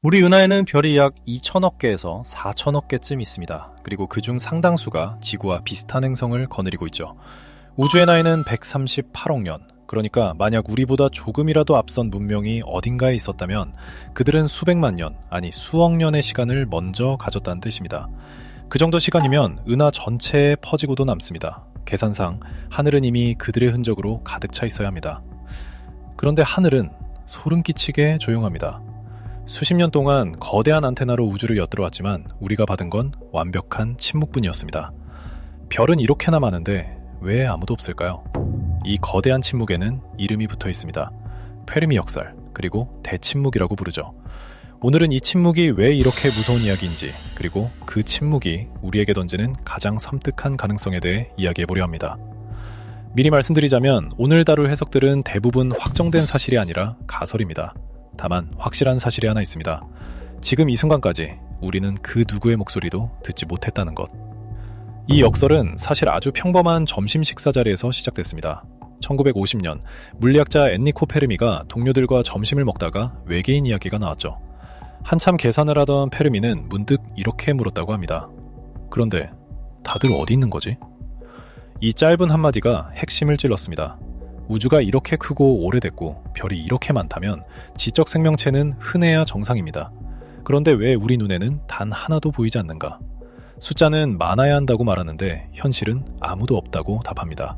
우리 은하에는 별이 약 2천억 개에서 4천억 개쯤 있습니다. 그리고 그중 상당수가 지구와 비슷한 행성을 거느리고 있죠. 우주의 나이는 138억 년. 그러니까 만약 우리보다 조금이라도 앞선 문명이 어딘가에 있었다면 그들은 수백만 년, 아니 수억 년의 시간을 먼저 가졌다는 뜻입니다. 그 정도 시간이면 은하 전체에 퍼지고도 남습니다. 계산상 하늘은 이미 그들의 흔적으로 가득 차 있어야 합니다. 그런데 하늘은 소름 끼치게 조용합니다. 수십 년 동안 거대한 안테나로 우주를 엿들어왔지만 우리가 받은 건 완벽한 침묵뿐이었습니다. 별은 이렇게나 많은데 왜 아무도 없을까요? 이 거대한 침묵에는 이름이 붙어 있습니다. 페르미 역살, 그리고 대침묵이라고 부르죠. 오늘은 이 침묵이 왜 이렇게 무서운 이야기인지, 그리고 그 침묵이 우리에게 던지는 가장 섬뜩한 가능성에 대해 이야기해보려 합니다. 미리 말씀드리자면 오늘 다룰 해석들은 대부분 확정된 사실이 아니라 가설입니다. 다만 확실한 사실이 하나 있습니다. 지금 이 순간까지 우리는 그 누구의 목소리도 듣지 못했다는 것. 이 역설은 사실 아주 평범한 점심 식사 자리에서 시작됐습니다. 1950년 물리학자 엔리코 페르미가 동료들과 점심을 먹다가 외계인 이야기가 나왔죠. 한참 계산을 하던 페르미는 문득 이렇게 물었다고 합니다. 그런데 다들 어디 있는 거지? 이 짧은 한마디가 핵심을 찔렀습니다. 우주가 이렇게 크고 오래됐고 별이 이렇게 많다면 지적 생명체는 흔해야 정상입니다. 그런데 왜 우리 눈에는 단 하나도 보이지 않는가? 숫자는 많아야 한다고 말하는데 현실은 아무도 없다고 답합니다.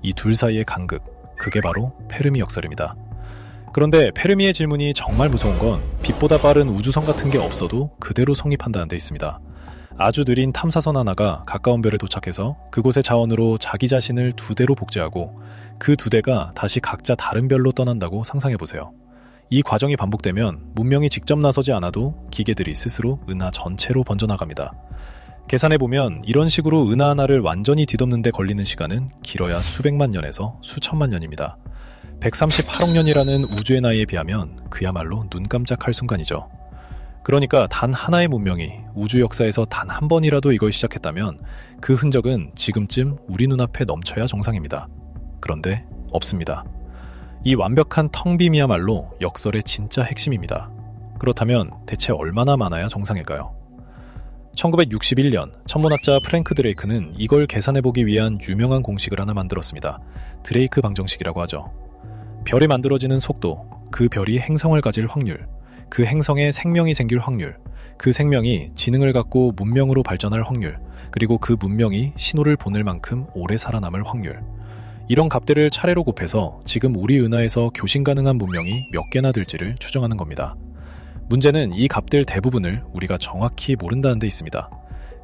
이 둘 사이의 간극, 그게 바로 페르미 역설입니다. 그런데 페르미의 질문이 정말 무서운 건 빛보다 빠른 우주선 같은 게 없어도 그대로 성립한다는 데 있습니다. 아주 느린 탐사선 하나가 가까운 별에 도착해서 그곳의 자원으로 자기 자신을 2대로 복제하고 그 2대가 다시 각자 다른 별로 떠난다고 상상해보세요. 이 과정이 반복되면 문명이 직접 나서지 않아도 기계들이 스스로 은하 전체로 번져나갑니다. 계산해보면 이런 식으로 은하 하나를 완전히 뒤덮는 데 걸리는 시간은 길어야 수백만 년에서 수천만 년입니다. 138억 년이라는 우주의 나이에 비하면 그야말로 눈 깜짝할 순간이죠. 그러니까 단 하나의 문명이 우주 역사에서 단 한 번이라도 이걸 시작했다면 그 흔적은 지금쯤 우리 눈앞에 넘쳐야 정상입니다. 그런데 없습니다. 이 완벽한 텅 빔이야말로 역설의 진짜 핵심입니다. 그렇다면 대체 얼마나 많아야 정상일까요? 1961년 천문학자 프랭크 드레이크는 이걸 계산해보기 위한 유명한 공식을 하나 만들었습니다. 드레이크 방정식이라고 하죠. 별이 만들어지는 속도, 그 별이 행성을 가질 확률, 그 행성에 생명이 생길 확률, 그 생명이 지능을 갖고 문명으로 발전할 확률, 그리고 그 문명이 신호를 보낼 만큼 오래 살아남을 확률. 이런 값들을 차례로 곱해서 지금 우리 은하에서 교신 가능한 문명이 몇 개나 될지를 추정하는 겁니다. 문제는 이 값들 대부분을 우리가 정확히 모른다는 데 있습니다.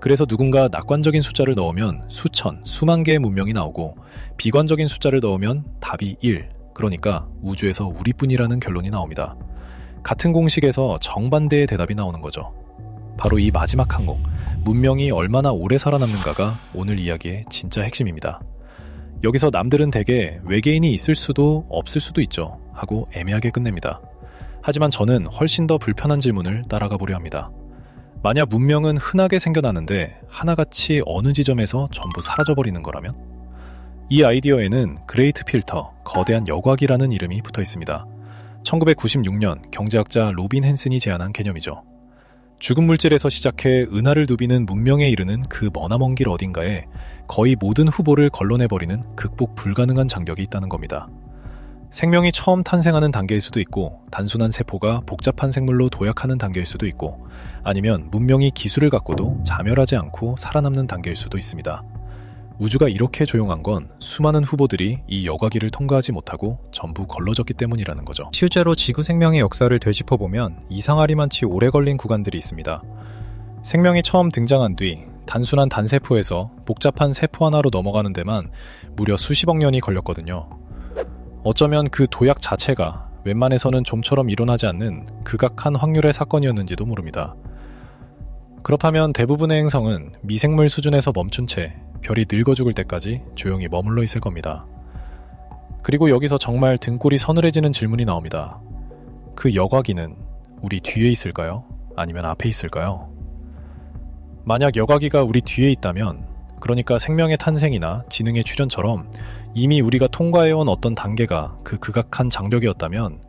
그래서 누군가 낙관적인 숫자를 넣으면 수천, 수만 개의 문명이 나오고 비관적인 숫자를 넣으면 답이 1, 그러니까 우주에서 우리뿐이라는 결론이 나옵니다. 같은 공식에서 정반대의 대답이 나오는 거죠. 바로 이 마지막 항목, 문명이 얼마나 오래 살아남는가가 오늘 이야기의 진짜 핵심입니다. 여기서 남들은 대개 외계인이 있을 수도 없을 수도 있죠 하고 애매하게 끝냅니다. 하지만 저는 훨씬 더 불편한 질문을 따라가 보려 합니다. 만약 문명은 흔하게 생겨나는데 하나같이 어느 지점에서 전부 사라져버리는 거라면? 이 아이디어에는 그레이트 필터, 거대한 여과기라는 이름이 붙어 있습니다. 1996년 경제학자 로빈 헨슨이 제안한 개념이죠. 죽은 물질에서 시작해 은하를 누비는 문명에 이르는 그 머나먼 길 어딘가에 거의 모든 후보를 걸러내버리는 극복 불가능한 장벽이 있다는 겁니다. 생명이 처음 탄생하는 단계일 수도 있고 단순한 세포가 복잡한 생물로 도약하는 단계일 수도 있고 아니면 문명이 기술을 갖고도 자멸하지 않고 살아남는 단계일 수도 있습니다. 우주가 이렇게 조용한 건 수많은 후보들이 이 여과기를 통과하지 못하고 전부 걸러졌기 때문이라는 거죠. 실제로 지구 생명의 역사를 되짚어보면 이상하리만치 오래 걸린 구간들이 있습니다. 생명이 처음 등장한 뒤 단순한 단세포에서 복잡한 세포 하나로 넘어가는 데만 무려 수십억 년이 걸렸거든요. 어쩌면 그 도약 자체가 웬만해서는 좀처럼 일어나지 않는 극악한 확률의 사건이었는지도 모릅니다. 그렇다면 대부분의 행성은 미생물 수준에서 멈춘 채 별이 늙어 죽을 때까지 조용히 머물러 있을 겁니다. 그리고 여기서 정말 등골이 서늘해지는 질문이 나옵니다. 그 여과기는 우리 뒤에 있을까요? 아니면 앞에 있을까요? 만약 여과기가 우리 뒤에 있다면, 그러니까 생명의 탄생이나 지능의 출현처럼 이미 우리가 통과해온 어떤 단계가 그 극악한 장벽이었다면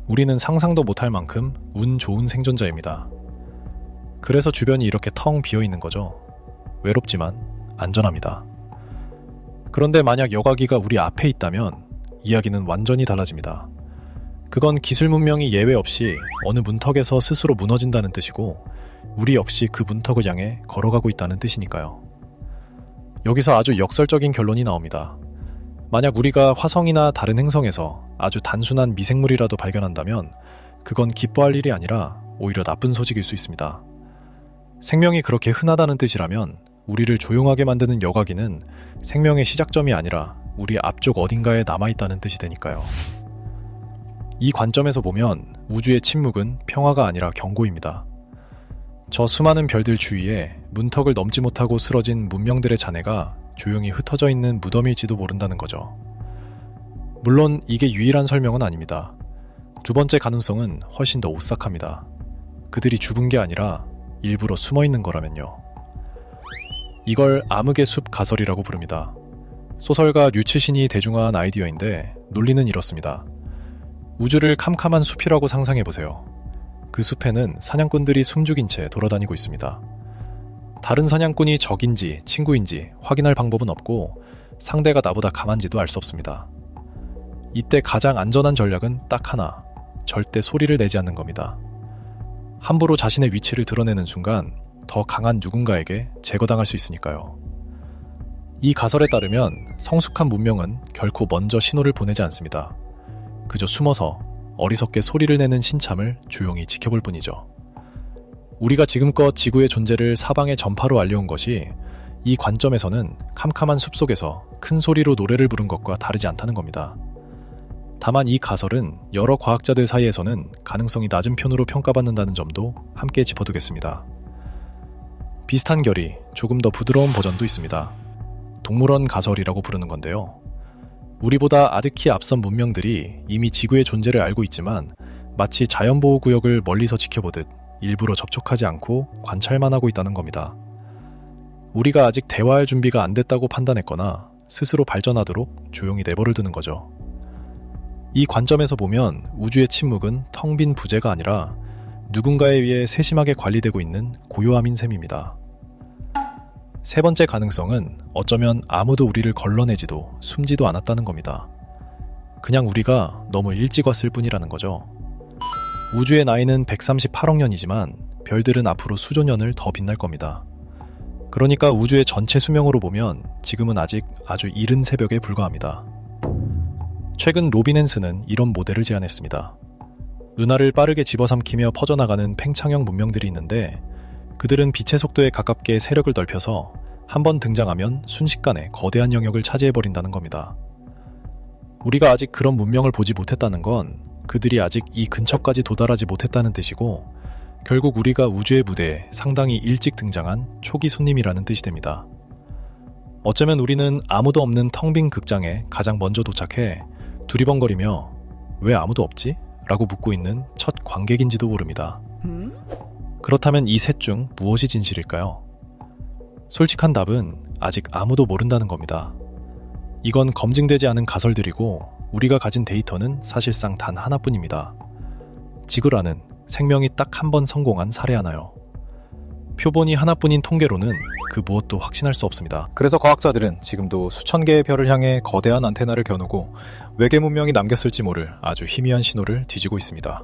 우리는 상상도 못할 만큼 운 좋은 생존자입니다. 그래서 주변이 이렇게 텅 비어 있는 거죠. 외롭지만 안전합니다. 그런데 만약 여과기가 우리 앞에 있다면 이야기는 완전히 달라집니다. 그건 기술 문명이 예외 없이 어느 문턱에서 스스로 무너진다는 뜻이고 우리 역시 그 문턱을 향해 걸어가고 있다는 뜻이니까요. 여기서 아주 역설적인 결론이 나옵니다. 만약 우리가 화성이나 다른 행성에서 아주 단순한 미생물이라도 발견한다면 그건 기뻐할 일이 아니라 오히려 나쁜 소식일 수 있습니다. 생명이 그렇게 흔하다는 뜻이라면 우리를 조용하게 만드는 여과기는 생명의 시작점이 아니라 우리 앞쪽 어딘가에 남아있다는 뜻이 되니까요. 이 관점에서 보면 우주의 침묵은 평화가 아니라 경고입니다. 저 수많은 별들 주위에 문턱을 넘지 못하고 쓰러진 문명들의 잔해가 조용히 흩어져 있는 무덤일지도 모른다는 거죠. 물론 이게 유일한 설명은 아닙니다. 두 번째 가능성은 훨씬 더 오싹합니다. 그들이 죽은 게 아니라 일부러 숨어 있는 거라면요. 이걸 암흑의 숲 가설이라고 부릅니다. 소설가 류츠신이 대중화한 아이디어인데 논리는 이렇습니다. 우주를 캄캄한 숲이라고 상상해보세요. 그 숲에는 사냥꾼들이 숨죽인 채 돌아다니고 있습니다. 다른 사냥꾼이 적인지 친구인지 확인할 방법은 없고 상대가 나보다 강한지도 알 수 없습니다. 이때 가장 안전한 전략은 딱 하나, 절대 소리를 내지 않는 겁니다. 함부로 자신의 위치를 드러내는 순간 더 강한 누군가에게 제거당할 수 있으니까요. 이 가설에 따르면 성숙한 문명은 결코 먼저 신호를 보내지 않습니다. 그저 숨어서 어리석게 소리를 내는 신참을 조용히 지켜볼 뿐이죠. 우리가 지금껏 지구의 존재를 사방의 전파로 알려온 것이 이 관점에서는 캄캄한 숲속에서 큰 소리로 노래를 부른 것과 다르지 않다는 겁니다. 다만 이 가설은 여러 과학자들 사이에서는 가능성이 낮은 편으로 평가받는다는 점도 함께 짚어두겠습니다. 비슷한 결이 조금 더 부드러운 버전도 있습니다. 동물원 가설이라고 부르는 건데요. 우리보다 아득히 앞선 문명들이 이미 지구의 존재를 알고 있지만 마치 자연보호구역을 멀리서 지켜보듯 일부러 접촉하지 않고 관찰만 하고 있다는 겁니다. 우리가 아직 대화할 준비가 안 됐다고 판단했거나 스스로 발전하도록 조용히 내버려 두는 거죠. 이 관점에서 보면 우주의 침묵은 텅 빈 부재가 아니라 누군가에 의해 세심하게 관리되고 있는 고요함인 셈입니다. 세 번째 가능성은 어쩌면 아무도 우리를 걸러내지도 숨지도 않았다는 겁니다. 그냥 우리가 너무 일찍 왔을 뿐이라는 거죠. 우주의 나이는 138억 년이지만 별들은 앞으로 수조 년을 더 빛날 겁니다. 그러니까 우주의 전체 수명으로 보면 지금은 아직 아주 이른 새벽에 불과합니다. 최근 로빈 헨스는 이런 모델을 제안했습니다. 은하를 빠르게 집어삼키며 퍼져나가는 팽창형 문명들이 있는데 그들은 빛의 속도에 가깝게 세력을 넓혀서 한번 등장하면 순식간에 거대한 영역을 차지해버린다는 겁니다. 우리가 아직 그런 문명을 보지 못했다는 건 그들이 아직 이 근처까지 도달하지 못했다는 뜻이고 결국 우리가 우주의 무대에 상당히 일찍 등장한 초기 손님이라는 뜻이 됩니다. 어쩌면 우리는 아무도 없는 텅 빈 극장에 가장 먼저 도착해 두리번거리며 왜 아무도 없지? 라고 묻고 있는 첫 관객인지도 모릅니다. 그렇다면 이 셋 중 무엇이 진실일까요? 솔직한 답은 아직 아무도 모른다는 겁니다. 이건 검증되지 않은 가설들이고 우리가 가진 데이터는 사실상 단 하나뿐입니다. 지구라는 생명이 딱 한 번 성공한 사례 하나요. 표본이 하나뿐인 통계로는 그 무엇도 확신할 수 없습니다. 그래서 과학자들은 지금도 수천 개의 별을 향해 거대한 안테나를 겨누고 외계 문명이 남겼을지 모를 아주 희미한 신호를 뒤지고 있습니다.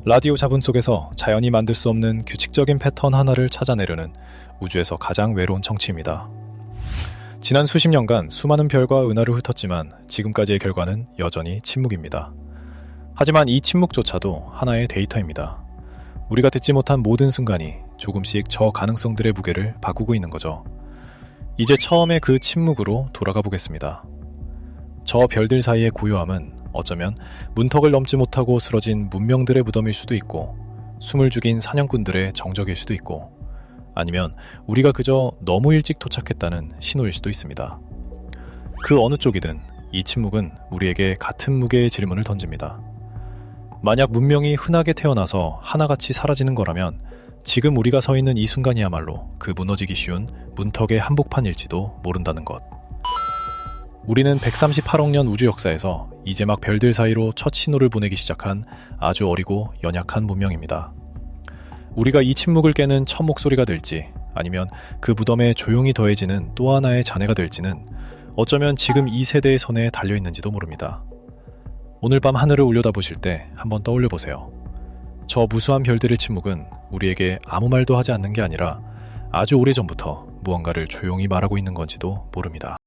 라디오 자분 속에서 자연이 만들 수 없는 규칙적인 패턴 하나를 찾아내려는 우주에서 가장 외로운 청취입니다. 지난 수십 년간 수많은 별과 은하를 훑었지만 지금까지의 결과는 여전히 침묵입니다. 하지만 이 침묵조차도 하나의 데이터입니다. 우리가 듣지 못한 모든 순간이 조금씩 저 가능성들의 무게를 바꾸고 있는 거죠. 이제 처음에 그 침묵으로 돌아가 보겠습니다. 저 별들 사이의 고요함은 어쩌면 문턱을 넘지 못하고 쓰러진 문명들의 무덤일 수도 있고 숨을 죽인 사냥꾼들의 정적일 수도 있고 아니면 우리가 그저 너무 일찍 도착했다는 신호일 수도 있습니다. 그 어느 쪽이든 이 침묵은 우리에게 같은 무게의 질문을 던집니다. 만약 문명이 흔하게 태어나서 하나같이 사라지는 거라면 지금 우리가 서 있는 이 순간이야말로 그 무너지기 쉬운 문턱의 한복판일지도 모른다는 것. 우리는 138억 년 우주 역사에서 이제 막 별들 사이로 첫 신호를 보내기 시작한 아주 어리고 연약한 문명입니다. 우리가 이 침묵을 깨는 첫 목소리가 될지, 아니면 그 무덤에 조용히 더해지는 또 하나의 잔해가 될지는 어쩌면 지금 이 세대의 손에 달려있는지도 모릅니다. 오늘 밤 하늘을 올려다보실 때 한번 떠올려보세요. 저 무수한 별들의 침묵은 우리에게 아무 말도 하지 않는 게 아니라 아주 오래전부터 무언가를 조용히 말하고 있는 건지도 모릅니다.